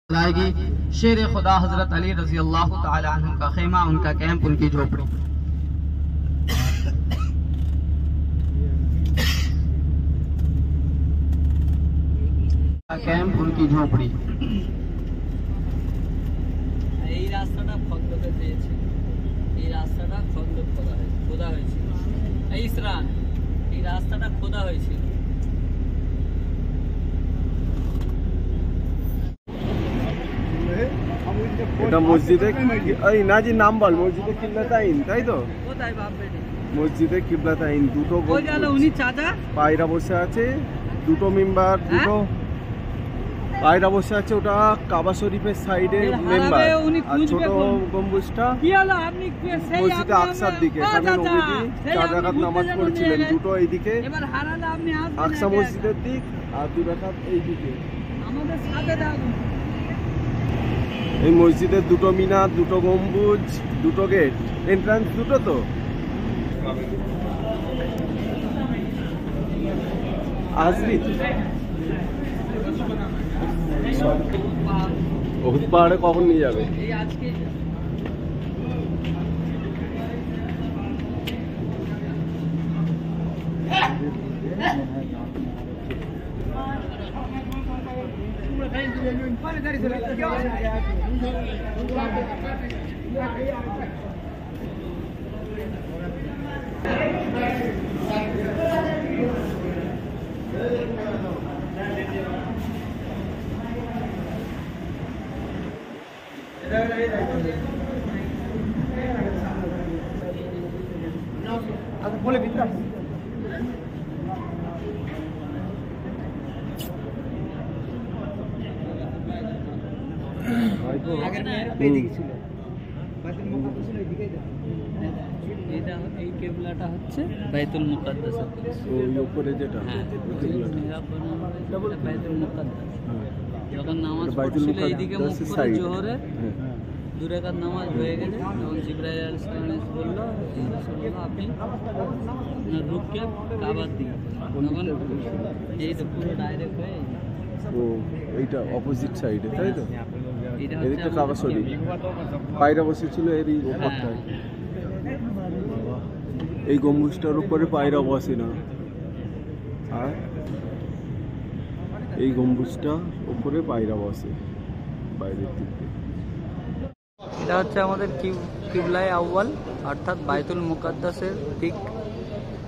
लाएगी। शेर खुदा हजरत अली रजी अल्लाह तआला अन्हु का खेमा, उनका कैंप, उनकी झोपड़ी। कैंप, उनकी झोपड़ी। এই রাস্তাটা খন্দকে পেয়েছে, এই রাস্তাটা খন্দক খোদা হয়েছিল। এই ইসরান, এই রাস্তাটা খোদা হয়েছিল। এটা মসজিদে এই নাজি নাম বল, মসজিদে কিবলাতাইন, তাই তো? কোথায় ভাববে না, মসজিদে কিবলাতাইন দুটো ওই গেল উনি চাচা পায়রা বসে আছে, দুটো মেম্বার, দুটো পায়রা বসে আছে। ওটা কাবা শরীফের সাইডে মেম্বার, আর ছোট গম্বুজটা কি হলো আপনি সেই মসজিদে আকসার দিকে। এখানে নবীজি 4 রাকাত নামাজ পড়ছিলেন, দুটো এইদিকে এবার হারালে আপনি আসবেন আকসা মসজিদের দিক, আর 2 রাকাত এইদিকে। আমাদের সাথে থাকুন। এই মসজিদের দুটো মিনার, দুটো গম্বুজ, দুটো গেট, এন্ট্রান্স দুটো। তো আসবি বহুত পাহাড়ে কখন নিয়ে যাবে? এই আজকে বলে ভিতরে আগের মেয়ের বেদিক ছিল, বাইতুল মুকাদ্দাস ছিল এইদিকে। এটা এই কিবলাটা হচ্ছে বাইতুল মুকাদ্দাস, ওই উপরে যেটা বাইতুল মুকাদ্দাস। যখন নামাজ বাইতুল পড়ছিল এইদিকে মুখ মুকাদ্দাসের করে সাইড। জোহরে 2 রাকাত নামাজ হয়ে গেছে, তখন জিবরাইল আলাইহিস সালাম এসে বলল, ইয়া রাসূলুল্লাহ আপনি আপনার রূপকে কাবার দিকে। তখন এই তো পুরো ডাইরেক্ট হয়ে ও এইটা অপোজিট সাইডে, তাই তো? এটা এদিকটা হচ্ছে কাবা শরীফ, পায়রা বসেছিল এর উপরটায়। এই গম্বুজটার উপরে পায়রা বসে না, আর এই গম্বুজটা উপরে পায়রা বসে বাইরের দিকে। এটা হচ্ছে আমাদের কিবলায়ে আউয়াল, অর্থাৎ বাইতুল মুকাদ্দাসের দিক।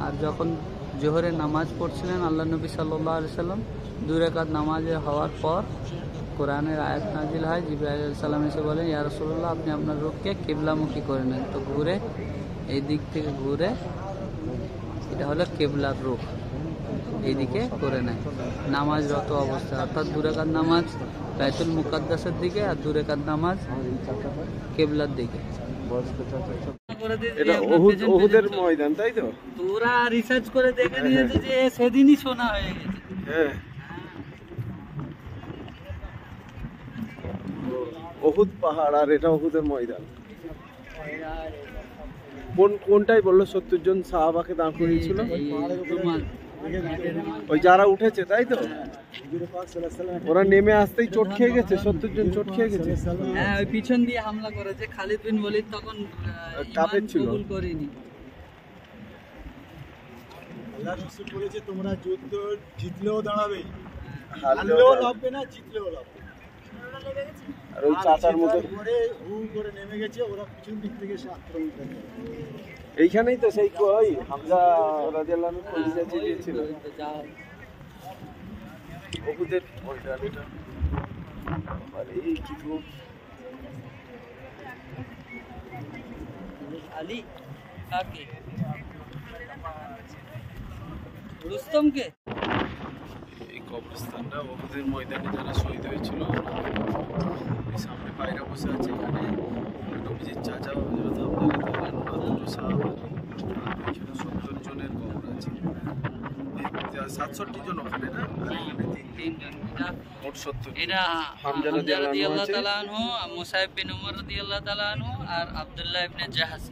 আর যখন জোহরের নামাজ পড়ছিলেন আল্লাহ নবী সাল্লাল্লাহু আলাইহি সাল্লাম, 2 রাকাত নামাজে হওয়ার পর কোরআনের আয়াত নাজিল হয়। জিবরাইল আলাইহিস সালাম এসে বলেন, ইয়া রাসূলুল্লাহ আপনি আপনার রূপকে কিবলামুখী করে নেন। তো ঘুরে এই দিক থেকে ঘুরে, এটা হলো কিবলার রূপ, এইদিকে করে নেয় নামাজরত অবস্থায়। অর্থাৎ 2 রাকাত নামাজ বাইতুল মুকাদ্দাসের দিকে, আর 2 রাকাত নামাজ কিবলার দিকে। এটা ওহুদের ময়দান, তাই তো? পুরা রিসার্চ করে দেখে নিয়েছে যে সেদিনই শোনা হয়ে গেছে। হ্যাঁ, ওহুদ পাহাড়, আর এটা ওহুদের ময়দান। কোনটাই বললো 70 জন সাহাবাকে দাঁড় করিয়েছিল? ওই যারা উঠেছে, তাই তো? ওরা নেমে আসতেই চোট খেয়ে গেছে, 70 জন চোট খেয়ে গেছে। হ্যাঁ, ওই পিছন দিয়ে হামলা করেছে। খালিদ বিন ওয়ালিদ তখন কাফের ছিল, কবুল করেনি। আল্লাহ রাসূল বলেছে তোমরা যুদ্ধ জিতলেও দাঁড়াবে, হারলেও লাভবে না, জিতলেও লাভবে। আর ওই চাচার মতো করে হু করে নেমে গেছে, ওরা পিছন দিক থেকে এসে আক্রমণ করে। এইখানেই তো সেই ওই হামজা রাদিয়াল্লাহু আনহু পরিচয় দিয়েছিল। ওহুদের ময়দান এটা। আর এই কি গ্রুপ আলী কাকে রুস্তমকে। এই কবরস্থানটা ওহুদের ময়দানে যারা শহীদ হয়েছিল। সামনে পায়রা বসে আছে, এখানে নবীজির চাচা হযরত আব্দুল্লাহ রাদিয়াল্লাহু আনহু সাহাবা, এখানে 70 জনের কবর আছে। 67 জন ওখানে, না? তিনজন, এটা মোট 70। এটা হামজা রাদিয়াল্লাহু তাআলা আনহু, মুসাইব বিন উমর রাদিয়াল্লাহু তাআলা আনহু, আর আব্দুল্লাহ ইবনে জাহাশ